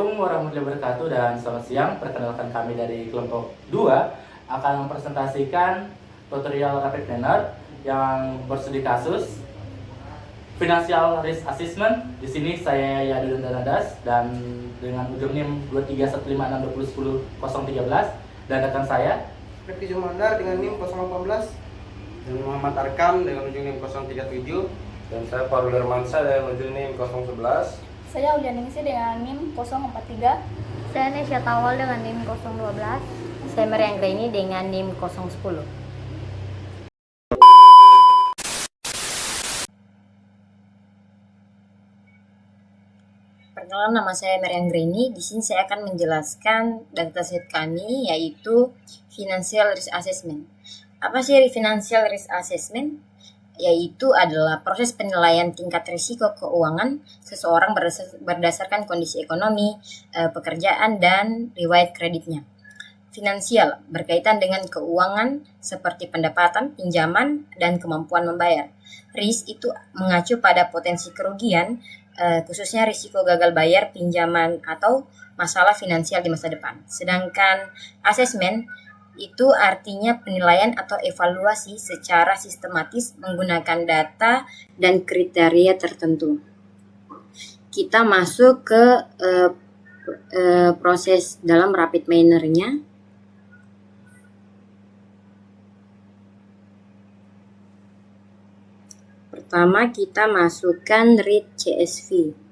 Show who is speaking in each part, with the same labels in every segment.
Speaker 1: Assalamualaikum warahmatullahi wabarakatuh dan selamat siang. Perkenalkan kami dari kelompok 2 akan mempresentasikan tutorial Rapid Planner yang berstudi kasus Financial Risk Assessment. Di sini saya Yadudun Danadas dan dengan ujung NIM 23156201013 dan rekan saya
Speaker 2: Rifki Jumandar dengan NIM 018
Speaker 3: dan Muhammad Arkam dengan ujung NIM 037
Speaker 4: dan saya Farul Hermansyah dengan ujung NIM 011.
Speaker 5: Saya Ulianingsih dengan NIM 043.
Speaker 6: Saya Nesya Tawal dengan NIM 012. Saya Maria Anggraini dengan NIM 010. Perkenalkan, nama saya Maria Anggraini. Di sini saya akan menjelaskan dataset kami, yaitu Financial Risk Assessment. Apa sih Financial Risk Assessment? Yaitu adalah proses penilaian tingkat risiko keuangan seseorang berdasarkan kondisi ekonomi, pekerjaan, dan riwayat kreditnya. Finansial berkaitan dengan keuangan seperti pendapatan, pinjaman, dan kemampuan membayar. Risk itu mengacu pada potensi kerugian, khususnya risiko gagal bayar pinjaman atau masalah finansial di masa depan. Sedangkan assessment itu artinya penilaian atau evaluasi secara sistematis menggunakan data dan kriteria tertentu. Kita masuk ke proses dalam Rapid Planner-nya. Pertama kita masukkan read CSV.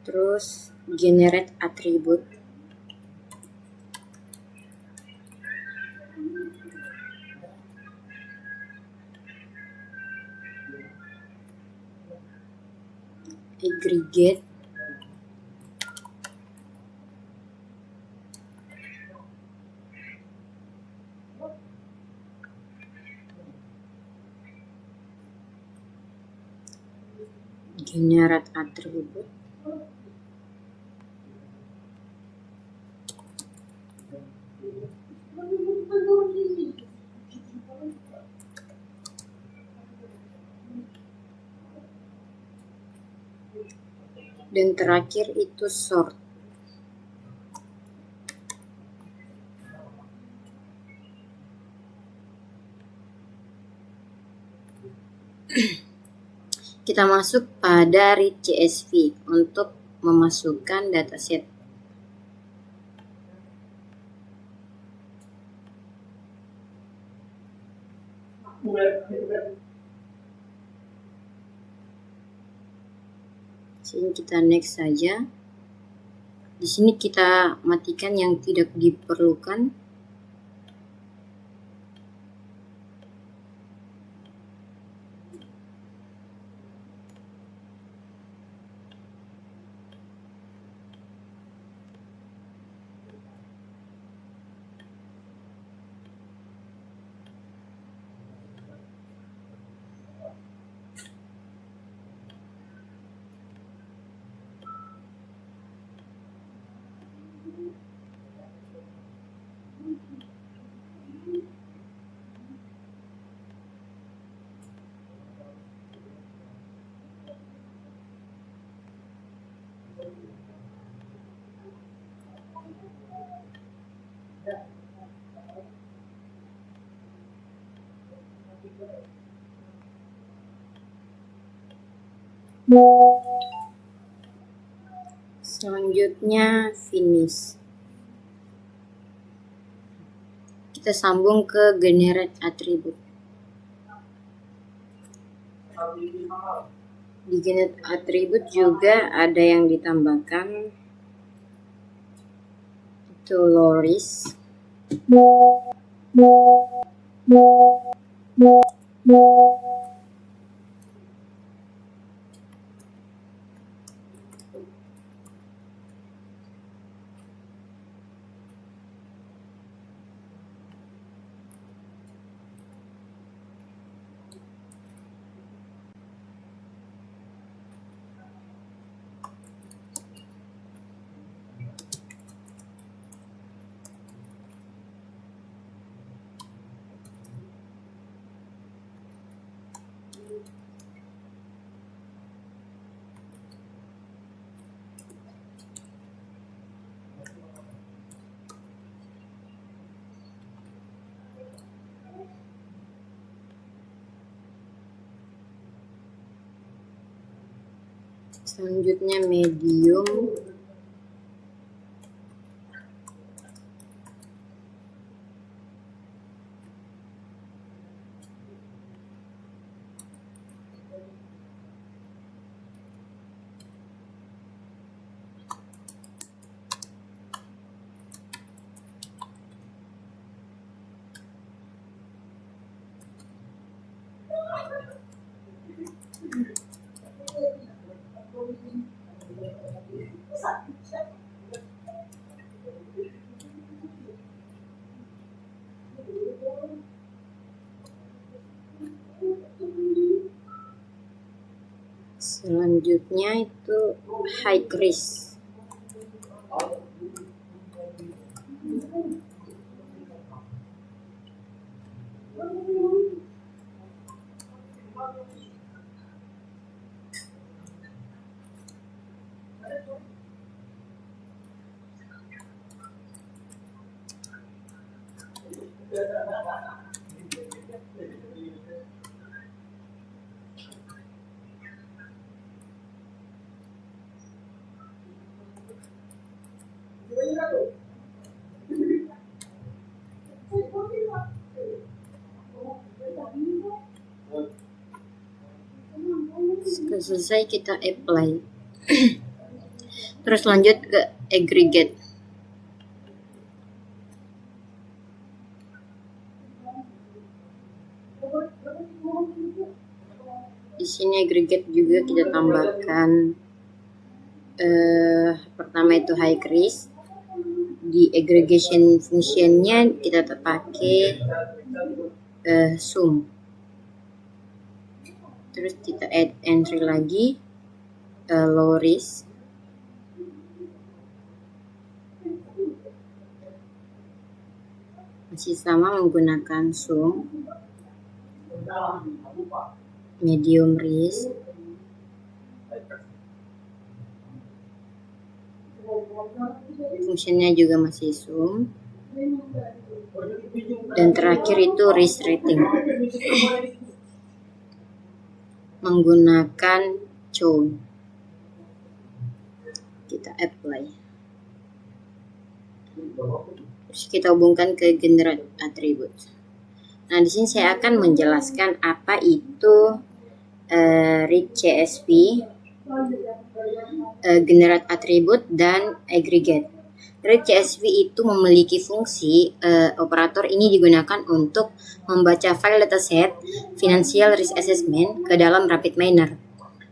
Speaker 6: Terus generate attribute. Aggregate. Generate attribute. Dan terakhir itu sort. Kita masuk pada read CSV untuk memasukkan dataset. Sini kita next saja. Di sini kita matikan yang tidak diperlukan. Selanjutnya finish. Kita sambung ke generate attribute. Di generate attribute juga ada yang ditambahkan, itu low risk. Selanjutnya medium. Selanjutnya itu high risk. Setelah selesai kita apply. Terus lanjut ke aggregate. Di sini aggregate juga kita tambahkan pertama itu high risk. Di aggregation functionnya kita pakai sum. Terus kita add entry lagi low risk. Masih sama menggunakan sum. Medium risk. Fungsinya juga masih sum. Dan terakhir itu risk rating. Menggunakan chown. Kita apply. Terus kita hubungkan ke generate attribute. Nah, di sini saya akan menjelaskan apa itu read CSV, generate attribute, dan aggregate. Read CSV itu memiliki fungsi operator ini digunakan untuk membaca file dataset financial risk assessment ke dalam RapidMiner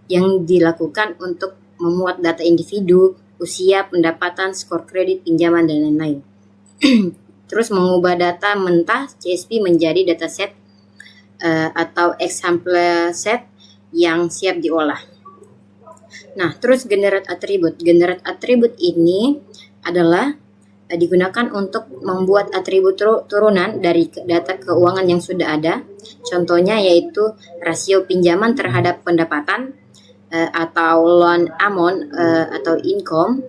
Speaker 6: yang dilakukan untuk memuat data individu, usia, pendapatan, skor kredit, pinjaman, dan lain-lain. Terus mengubah data mentah CSV menjadi dataset atau example set yang siap diolah. Nah, terus generate attribute. Generate attribute ini adalah digunakan untuk membuat atribut turunan dari data keuangan yang sudah ada. Contohnya yaitu rasio pinjaman terhadap pendapatan atau loan amount atau income,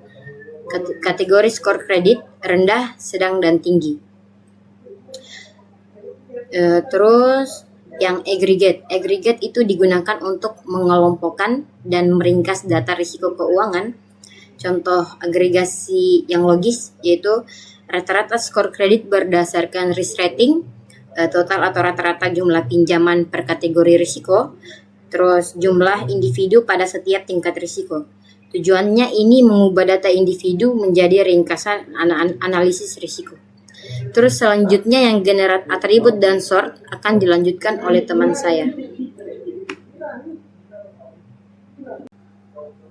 Speaker 6: kategori skor kredit rendah, sedang, dan tinggi. Terus yang aggregate itu digunakan untuk mengelompokkan dan meringkas data risiko keuangan. Contoh agregasi yang logis yaitu rata-rata skor kredit berdasarkan risk rating, total atau rata-rata jumlah pinjaman per kategori risiko, terus jumlah individu pada setiap tingkat risiko. Tujuannya ini mengubah data individu menjadi ringkasan analisis risiko. Terus selanjutnya yang generate attribute dan sort akan dilanjutkan oleh teman saya.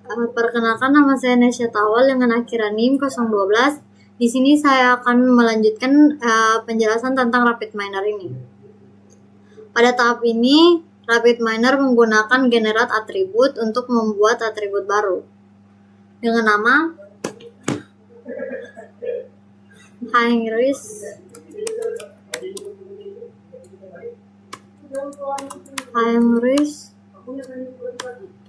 Speaker 7: Perkenalkan, nama saya Nesya Tawal dengan akhiran NIM 012. Di sini saya akan melanjutkan penjelasan tentang RapidMiner ini. Pada tahap ini, RapidMiner menggunakan generate attribute untuk membuat atribut baru dengan nama high risk,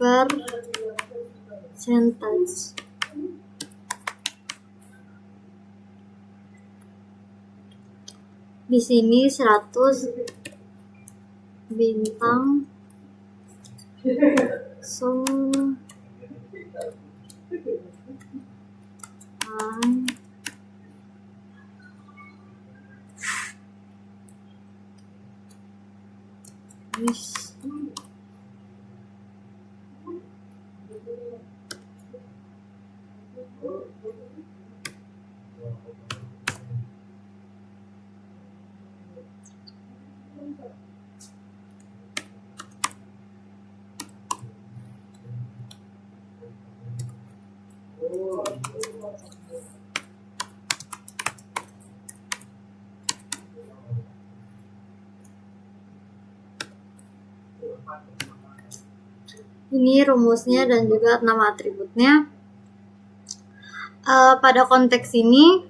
Speaker 7: percentage. Di sini 100 bintang sum High risk ini rumusnya dan juga nama atributnya. Pada konteks ini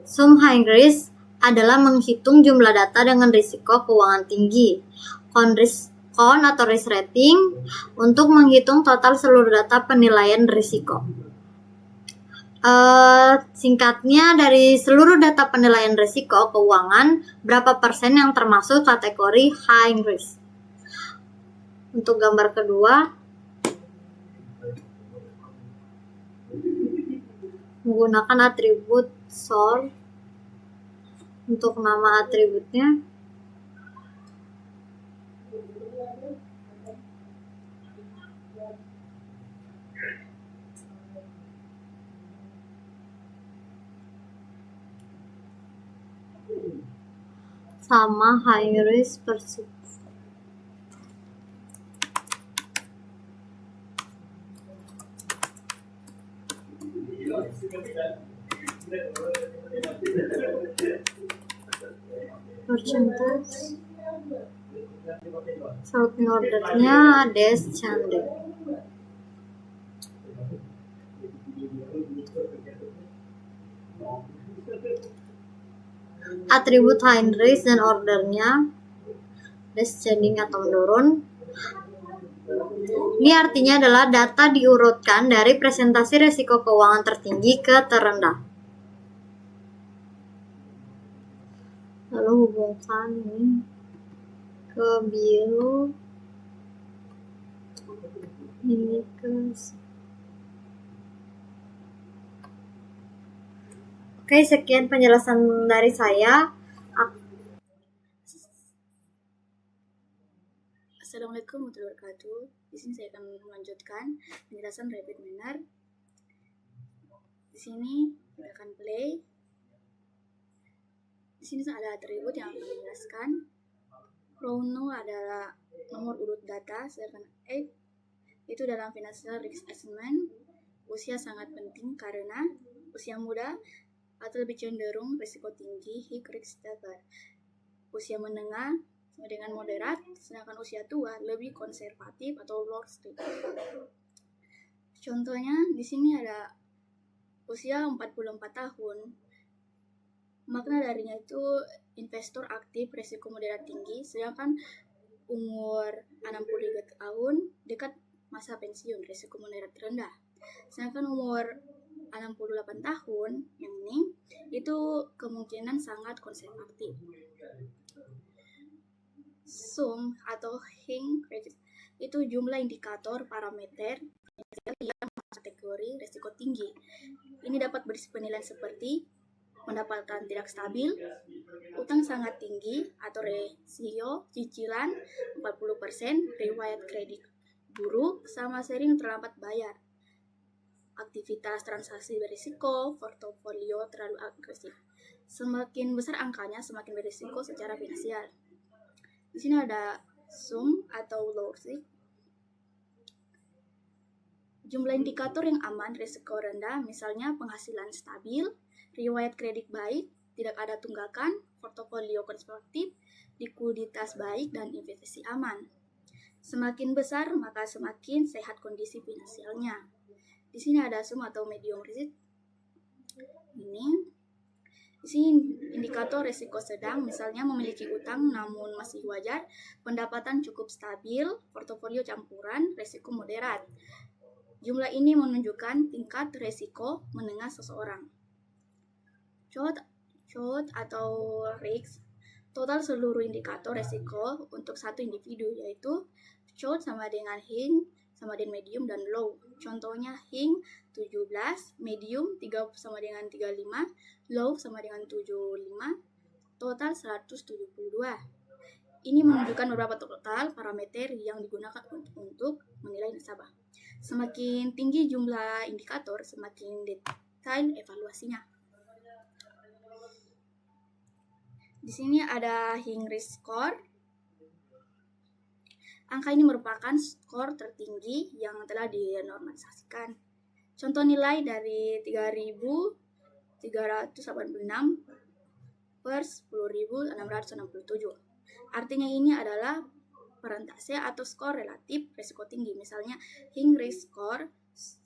Speaker 7: sum high risk adalah menghitung jumlah data dengan risiko keuangan tinggi. Con atau risk rating untuk menghitung total seluruh data penilaian risiko. Singkatnya, dari seluruh data penilaian risiko keuangan, berapa persen yang termasuk kategori high risk. Untuk gambar kedua, menggunakan atribut source untuk nama atributnya. Sama high risk percent. Percentage sorting ordernya descending. Atribut high risk dan ordernya descending atau menurun. Ini artinya adalah data diurutkan dari presentasi risiko keuangan tertinggi ke terendah. Lalu hubungkan ini ke biru, ini ke. Oke, sekian penjelasan dari saya.
Speaker 5: Assalamualaikum warahmatullahi wabarakatuh. Di sini saya akan melanjutkan penjelasan rapid manner. Di sini kita akan play. Di sini ada atribut yang akan menjelaskan. Row no adalah nomor urut data, sedangkan F itu dalam financial risk assessment. Usia sangat penting karena usia muda atau lebih cenderung risiko tinggi, high risk taker. Usia menengah sama dengan moderat, sedangkan usia tua lebih konservatif atau low risk. Contohnya di sini ada usia 44 tahun. Makna darinya itu investor aktif risiko moderat tinggi, sedangkan umur 63 tahun dekat masa pensiun risiko moderat rendah. Sedangkan umur 68 tahun yang ini itu kemungkinan sangat konservatif. Sum atau Hing itu jumlah indikator parameter yang kategori risiko tinggi. Ini dapat berisi penilaian seperti pendapatan tidak stabil, utang sangat tinggi atau resio cicilan 40%, riwayat kredit buruk, sama sering terlambat bayar. Aktivitas transaksi berisiko, portofolio terlalu agresif. Semakin besar angkanya, semakin berisiko secara finansial. Di sini ada sum atau low risk. Jumlah indikator yang aman, risiko rendah, misalnya penghasilan stabil, riwayat kredit baik, tidak ada tunggakan, portofolio konservatif, likuiditas baik, dan investasi aman. Semakin besar, maka semakin sehat kondisi finansialnya. Di sini ada sum atau medium risk. Ini di sini indikator risiko sedang, misalnya memiliki utang namun masih wajar, pendapatan cukup stabil, portofolio campuran, risiko moderat. Jumlah ini menunjukkan tingkat risiko menengah seseorang. COT atau risk Total seluruh indikator resiko untuk satu individu yaitu short sama dengan hing sama dengan medium dan low. Contohnya hing 17, medium 3 sama dengan 35, low sama dengan 75, total 172. Ini menunjukkan beberapa total parameter yang digunakan untuk menilai nasabah. Semakin tinggi jumlah indikator, semakin detail evaluasinya. Di sini ada hing risk score. Angka ini merupakan skor tertinggi yang telah dinormalisasikan. Contoh nilai dari 3.386 per 10.667. Artinya ini adalah persentase atau skor relatif risiko tinggi. Misalnya hing risk score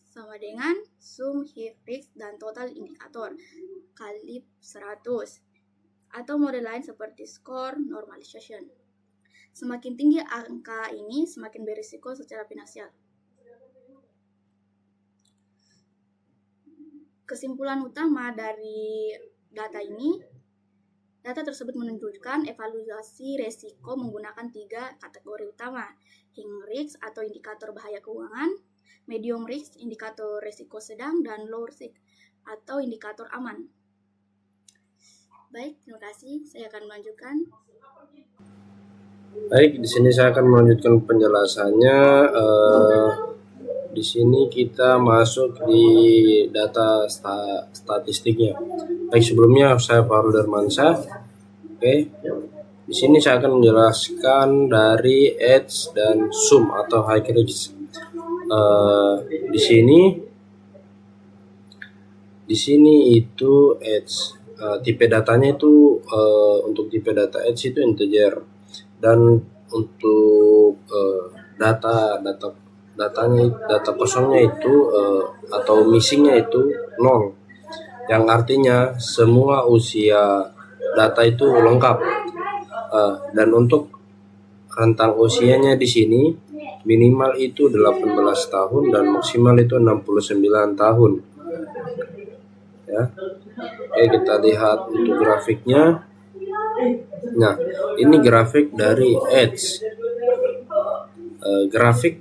Speaker 5: sama dengan sum hing risk dan total indikator kali 100. Atau model lain seperti score normalization. Semakin tinggi angka ini, semakin berisiko secara finansial. Kesimpulan utama dari data ini, data tersebut menunjukkan evaluasi resiko menggunakan 3 kategori utama: hing risk atau indikator bahaya keuangan, medium risk indikator resiko sedang, dan low risk atau indikator aman. Baik, terima kasih. Saya akan melanjutkan.
Speaker 4: Baik, di sini saya akan melanjutkan penjelasannya. Di sini kita masuk di data statistiknya. Baik, sebelumnya saya Farul Darmansyah. Oke, di sini saya akan menjelaskan dari edge dan sum atau high risk. Di sini itu edge. Tipe datanya itu untuk tipe data edge itu integer, dan untuk data kosongnya itu atau missingnya itu 0, yang artinya semua usia data itu lengkap. Dan untuk rentang usianya di sini minimal itu 18 tahun dan maksimal itu 69 tahun. Ya. Oke, kita lihat untuk grafiknya. Nah, ini grafik dari edge. Grafik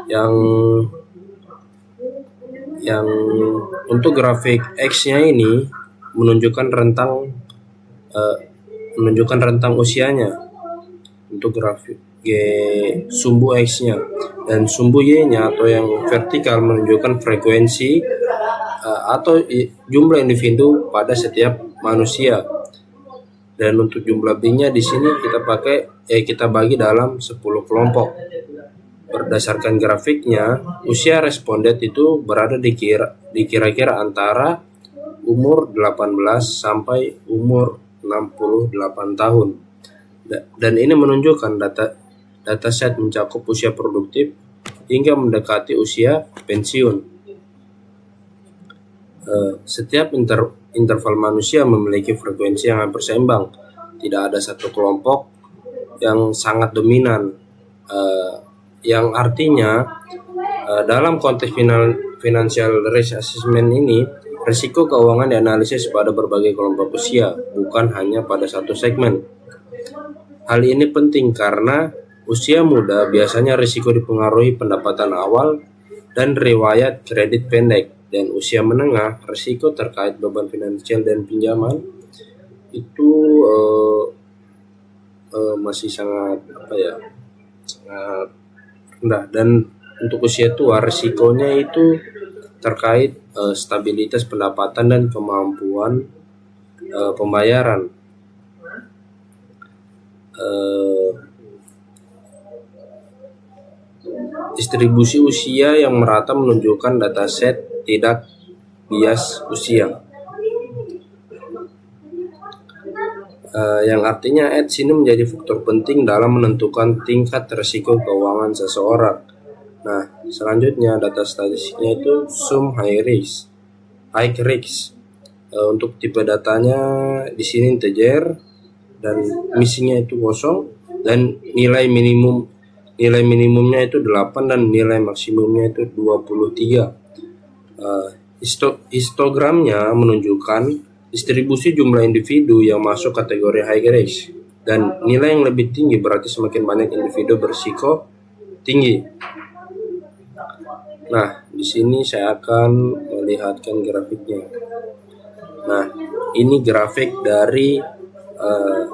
Speaker 4: yang untuk grafik X-nya ini menunjukkan rentang usianya untuk grafik sumbu X-nya, dan sumbu Y-nya atau yang vertikal menunjukkan frekuensi atau jumlah individu pada setiap manusia. Dan untuk jumlah B-nya di sini kita bagi dalam 10 kelompok. Berdasarkan grafiknya, usia responden itu berada di kira-kira antara umur 18 sampai umur 68 tahun. Dan ini menunjukkan dataset mencakup usia produktif hingga mendekati usia pensiun. Setiap interval manusia memiliki frekuensi yang hampir seimbang. Tidak ada satu kelompok yang sangat dominan, yang artinya dalam konteks financial risk assessment ini, risiko keuangan dianalisis pada berbagai kelompok usia, bukan hanya pada satu segmen. Hal ini penting karena usia muda biasanya risiko dipengaruhi pendapatan awal dan riwayat kredit pendek, dan usia menengah risiko terkait beban finansial dan pinjaman itu masih sangat sangat rendah. Dan untuk usia tua risikonya itu terkait stabilitas pendapatan dan kemampuan pembayaran. Distribusi usia yang merata menunjukkan dataset tidak bias usia, yang artinya edge ini menjadi faktor penting dalam menentukan tingkat risiko keuangan seseorang. Nah, selanjutnya data statistiknya itu sum high risk. Untuk tipe datanya di sini integer dan missingnya itu kosong, dan nilai minimumnya itu 8 dan nilai maksimumnya itu 23. Histogramnya menunjukkan distribusi jumlah individu yang masuk kategori high risk, dan nilai yang lebih tinggi berarti semakin banyak individu berisiko tinggi. Nah, di sini saya akan melihatkan grafiknya. Nah, ini grafik dari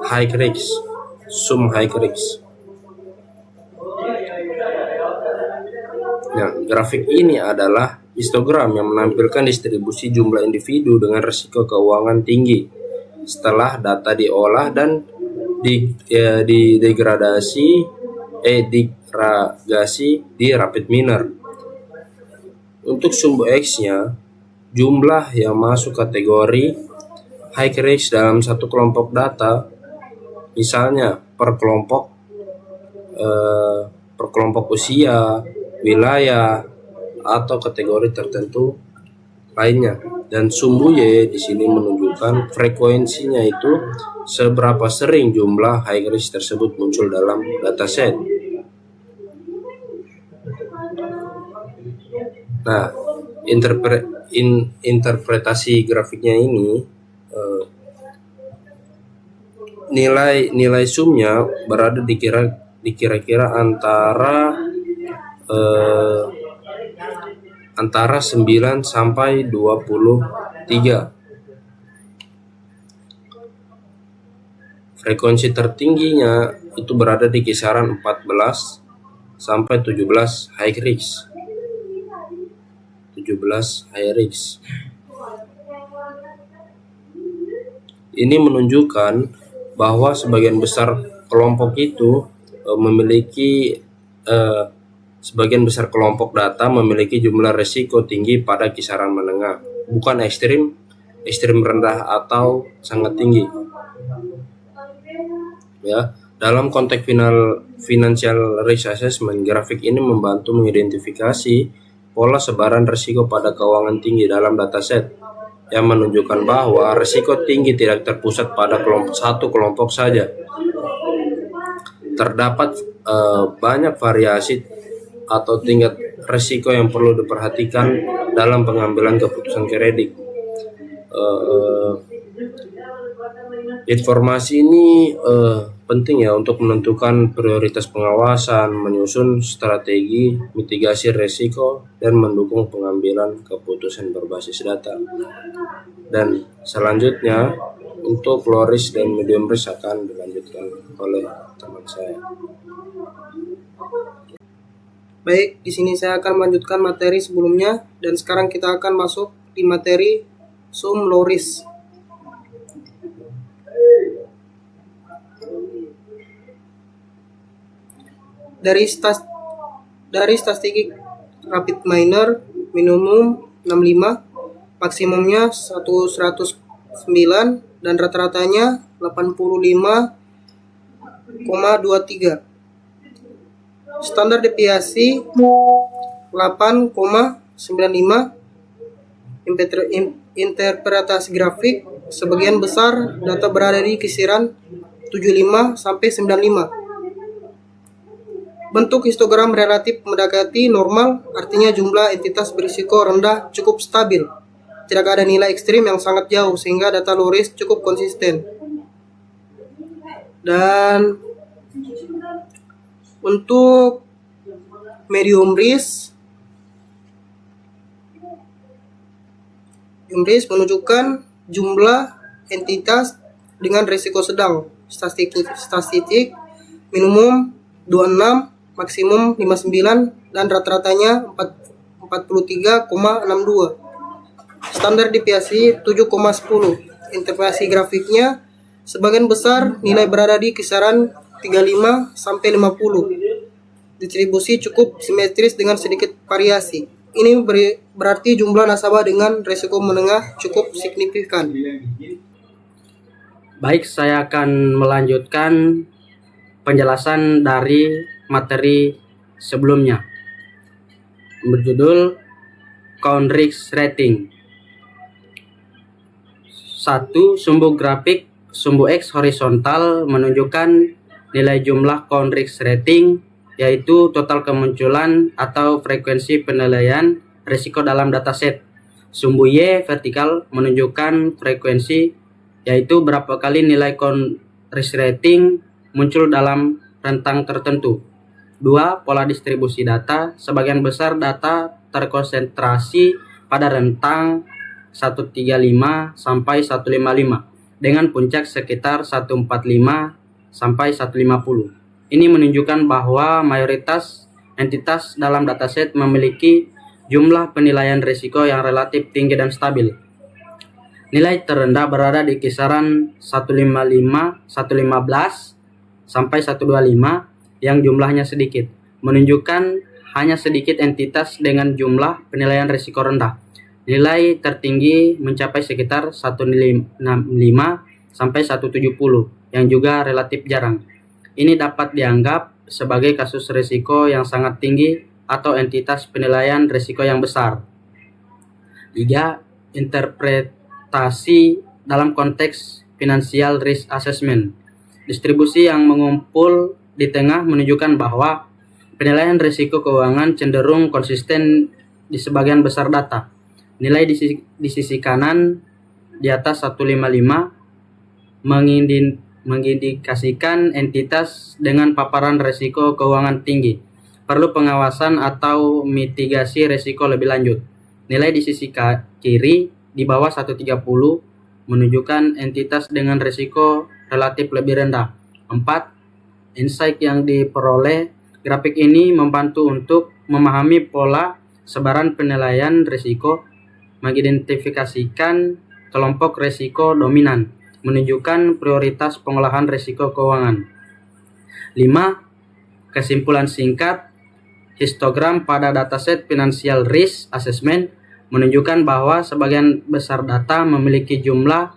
Speaker 4: high risk, sum high risk. Nah, grafik ini adalah histogram yang menampilkan distribusi jumlah individu dengan risiko keuangan tinggi setelah data diolah dan degradasi di rapid miner. Untuk sumbu X-nya, jumlah yang masuk kategori high risk dalam satu kelompok data, misalnya per kelompok usia, wilayah, atau kategori tertentu lainnya. Dan sumbu Y di sini menunjukkan frekuensinya, itu seberapa sering jumlah high risk tersebut muncul dalam dataset. Nah, interpretasi grafiknya ini, nilai sumnya berada di kira-kira antara 9 sampai 23. Frekuensi tertingginya itu berada di kisaran 14 sampai 17 high risk. 17 high risk. Ini menunjukkan bahwa sebagian besar kelompok itu sebagian besar kelompok data memiliki jumlah risiko tinggi pada kisaran menengah, bukan ekstrim rendah atau sangat tinggi. Ya, dalam konteks financial risk assessment, grafik ini membantu mengidentifikasi pola sebaran risiko pada keuangan tinggi dalam dataset, yang menunjukkan bahwa risiko tinggi tidak terpusat pada satu kelompok saja. Terdapat banyak variasi atau tingkat risiko yang perlu diperhatikan dalam pengambilan keputusan kredit. Informasi ini penting ya untuk menentukan prioritas pengawasan, menyusun strategi mitigasi risiko, dan mendukung pengambilan keputusan berbasis data. Dan selanjutnya untuk low risk dan medium risk akan dilanjutkan oleh teman saya.
Speaker 2: Baik, di sini saya akan melanjutkan materi sebelumnya, dan sekarang kita akan masuk di materi sum low risk. Dari statistik rapid miner, minimum 65, maksimumnya 109, dan rata-ratanya 85,23. Standar deviasi 8,95. Interpretasi grafik, sebagian besar data berada di kisaran 75 sampai 95. Bentuk histogram relatif mendekati normal, artinya jumlah entitas berisiko rendah cukup stabil. Tidak ada nilai ekstrim yang sangat jauh, sehingga data low risk cukup konsisten. Dan untuk medium risk menunjukkan jumlah entitas dengan risiko sedang. Statistik minimum 26, maksimum 59, dan rata-ratanya 43,62. Standar deviasi 7,10. Interpretasi grafiknya, sebagian besar nilai berada di kisaran 35 sampai 50. Distribusi cukup simetris dengan sedikit variasi. Ini berarti jumlah nasabah dengan risiko menengah cukup signifikan.
Speaker 3: Baik, saya akan melanjutkan penjelasan dari materi sebelumnya, berjudul Count Risk Rating. 1. Sumbu grafik sumbu X horizontal menunjukkan nilai jumlah count risk rating, yaitu total kemunculan atau frekuensi penilaian risiko dalam dataset. Sumbu Y vertikal menunjukkan frekuensi, yaitu berapa kali nilai risk rating muncul dalam rentang tertentu. 2. Pola distribusi data. Sebagian besar data terkonsentrasi pada rentang 135 sampai 155 dengan puncak sekitar 145 sampai 150. Ini menunjukkan bahwa mayoritas entitas dalam dataset memiliki jumlah penilaian risiko yang relatif tinggi dan stabil. Nilai terendah berada di kisaran 115 sampai 125 yang jumlahnya sedikit, menunjukkan hanya sedikit entitas dengan jumlah penilaian risiko rendah. Nilai tertinggi mencapai sekitar 165 sampai 170 yang juga relatif jarang. Ini dapat dianggap sebagai kasus risiko yang sangat tinggi atau entitas penilaian risiko yang besar. 3. Interpretasi dalam konteks financial risk assessment. Distribusi yang mengumpul di tengah menunjukkan bahwa penilaian risiko keuangan cenderung konsisten di sebagian besar data. Nilai di sisi kanan di atas 155 mengindikasikan entitas dengan paparan risiko keuangan tinggi, perlu pengawasan atau mitigasi risiko lebih lanjut. Nilai di sisi kiri di bawah 130 menunjukkan entitas dengan risiko relatif lebih rendah. 4. Insight yang diperoleh grafik ini membantu untuk memahami pola sebaran penilaian risiko, mengidentifikasikan kelompok risiko dominan, menunjukkan prioritas pengolahan risiko keuangan. 5. Kesimpulan singkat, histogram pada dataset financial risk assessment menunjukkan bahwa sebagian besar data memiliki jumlah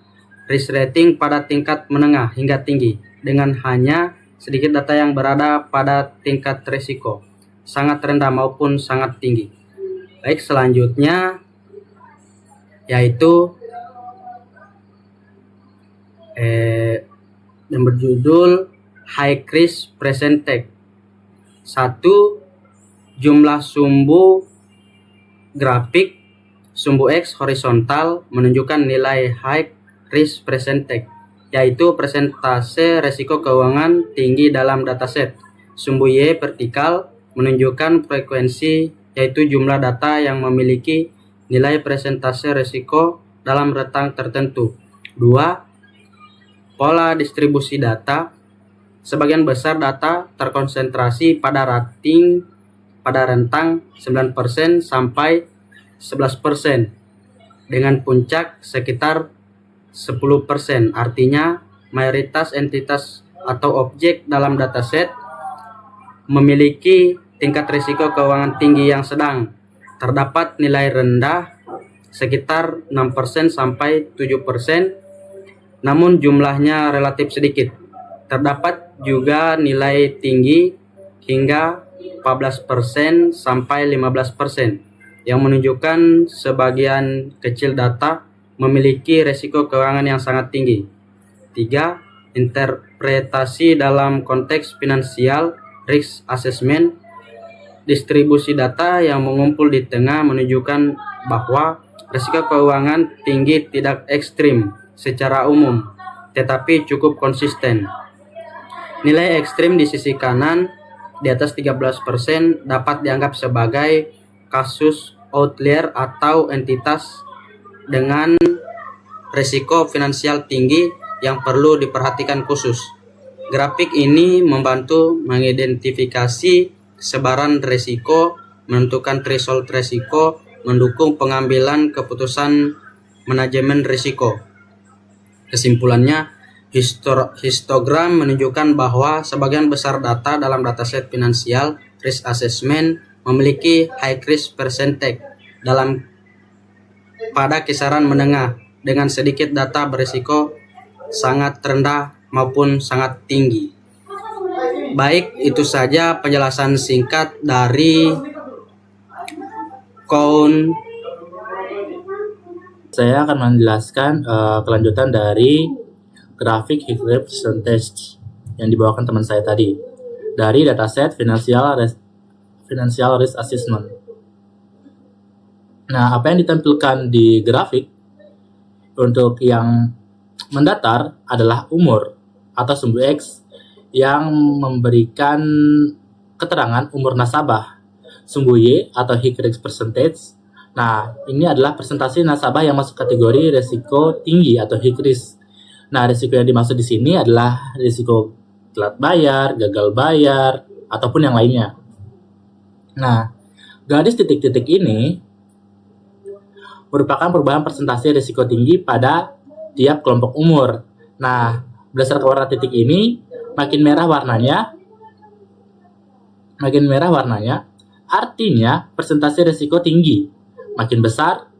Speaker 3: risk rating pada tingkat menengah hingga tinggi, dengan hanya sedikit data yang berada pada tingkat risiko sangat rendah maupun sangat tinggi. Baik, selanjutnya yaitu yang berjudul High Risk Percentage. 1. Jumlah sumbu grafik sumbu X horizontal menunjukkan nilai high risk percentage, yaitu persentase risiko keuangan tinggi dalam dataset. Sumbu Y vertikal menunjukkan frekuensi, yaitu jumlah data yang memiliki nilai persentase risiko dalam rentang tertentu. 2. Pola distribusi data. Sebagian besar data terkonsentrasi pada rating pada rentang 9% sampai 11% dengan puncak sekitar 10%. Artinya mayoritas entitas atau objek dalam dataset memiliki tingkat risiko keuangan tinggi yang sedang. Terdapat nilai rendah sekitar 6% sampai 7%, namun jumlahnya relatif sedikit. Terdapat juga nilai tinggi hingga 14% sampai 15% yang menunjukkan sebagian kecil data memiliki risiko keuangan yang sangat tinggi. 3. Interpretasi dalam konteks financial risk assessment. Distribusi data yang mengumpul di tengah menunjukkan bahwa risiko keuangan tinggi tidak ekstrim secara umum, tetapi cukup konsisten. Nilai ekstrim di sisi kanan di atas 13% dapat dianggap sebagai kasus outlier atau entitas dengan risiko finansial tinggi yang perlu diperhatikan khusus. Grafik ini membantu mengidentifikasi sebaran risiko, menentukan threshold risiko, mendukung pengambilan keputusan manajemen risiko. Kesimpulannya, histogram menunjukkan bahwa sebagian besar data dalam dataset financial risk assessment memiliki high risk percentage pada kisaran menengah dengan sedikit data berisiko sangat rendah maupun sangat tinggi. Baik, itu saja penjelasan singkat dari Koun.
Speaker 1: Saya akan menjelaskan kelanjutan dari grafik hit rate percentage yang dibawakan teman saya tadi dari dataset financial risk assessment. Nah, apa yang ditampilkan di grafik untuk yang mendatar adalah umur atau sumbu X yang memberikan keterangan umur nasabah. Sumbu Y atau high risk percentage. Nah, ini adalah presentasi nasabah yang masuk kategori risiko tinggi atau high risk. Nah, risiko yang dimaksud di sini adalah risiko telat bayar, gagal bayar, ataupun yang lainnya. Nah, garis titik-titik ini merupakan perubahan presentasi risiko tinggi pada tiap kelompok umur. Nah, berdasarkan warna titik ini, makin merah warnanya, artinya presentasi risiko tinggi. Makin besar,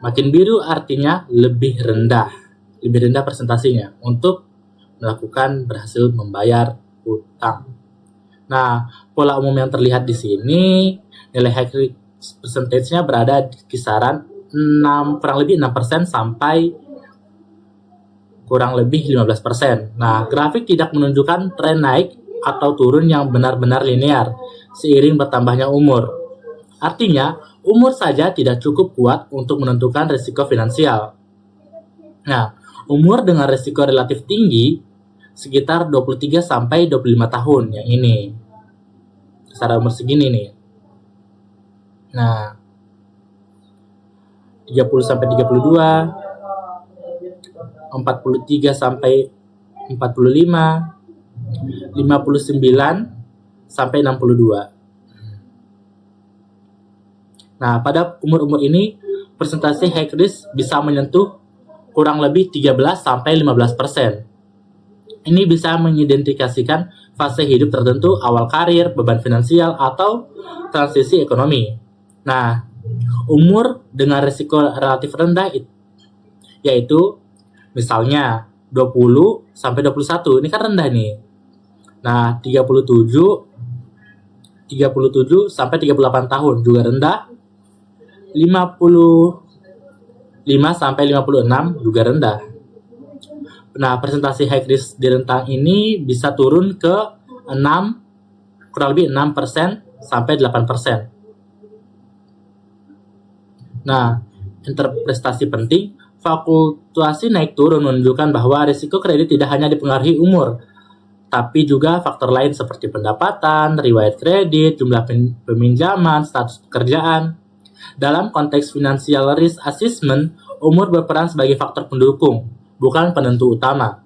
Speaker 1: makin biru artinya lebih rendah presentasinya untuk melakukan berhasil membayar utang. Nah, pola umum yang terlihat di sini, nilai high risk percentage-nya berada di kisaran kurang lebih 6% sampai kurang lebih 15%. Nah, grafik tidak menunjukkan tren naik atau turun yang benar-benar linear seiring bertambahnya umur. Artinya, umur saja tidak cukup kuat untuk menentukan risiko finansial. Nah, umur dengan risiko relatif tinggi sekitar 23 sampai 25 tahun yang ini. Secara umur segini nih. Nah, 30 sampai 32, 43 sampai 45, 59 sampai 62. Nah, pada umur-umur ini persentase high risk bisa menyentuh kurang lebih 13 sampai 15%. Ini bisa mengidentifikasikan fase hidup tertentu, awal karir, beban finansial, atau transisi ekonomi. Nah, umur dengan risiko relatif rendah yaitu misalnya 20 sampai 21, ini kan rendah nih. Nah, 37 sampai 38 tahun juga rendah. 55 sampai 56 juga rendah. Nah, presentasi high risk di rentang ini bisa turun ke kurang lebih 6% sampai 8%. Nah, interpretasi penting, fluktuasi naik turun menunjukkan bahwa risiko kredit tidak hanya dipengaruhi umur, tapi juga faktor lain seperti pendapatan, riwayat kredit, jumlah peminjaman, status pekerjaan. Dalam konteks financial risk assessment, umur berperan sebagai faktor pendukung, bukan penentu utama.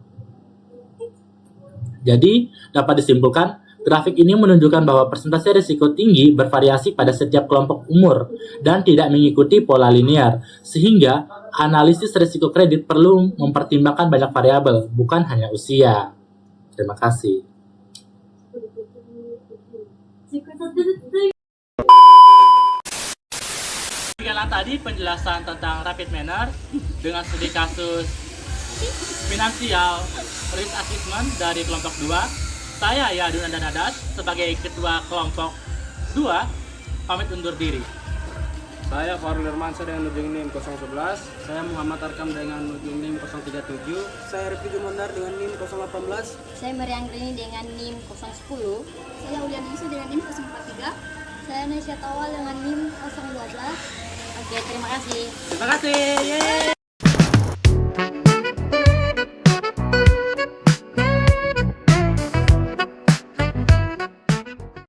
Speaker 1: Jadi, dapat disimpulkan, grafik ini menunjukkan bahwa persentase risiko tinggi bervariasi pada setiap kelompok umur dan tidak mengikuti pola linear, sehingga analisis risiko kredit perlu mempertimbangkan banyak variabel, bukan hanya usia. Terima kasih. Demikianlah tadi penjelasan tentang rapid manner dengan studi kasus finansial risk assessment dari kelompok 2. Saya Yadun Andanadas sebagai ketua kelompok 2 pamit undur diri.
Speaker 3: Saya Farul Irmansyah dengan ujung NIM 011. Saya Muhammad Arkam dengan ujung NIM 037.
Speaker 2: Saya Rifki Jumandar dengan NIM 018.
Speaker 8: Saya Marianggrini dengan NIM 010.
Speaker 5: Saya Ulian Isu dengan NIM 043.
Speaker 8: Saya Nesya Tawal dengan NIM 012. Oke, terima kasih.
Speaker 1: Terima kasih. Yeay.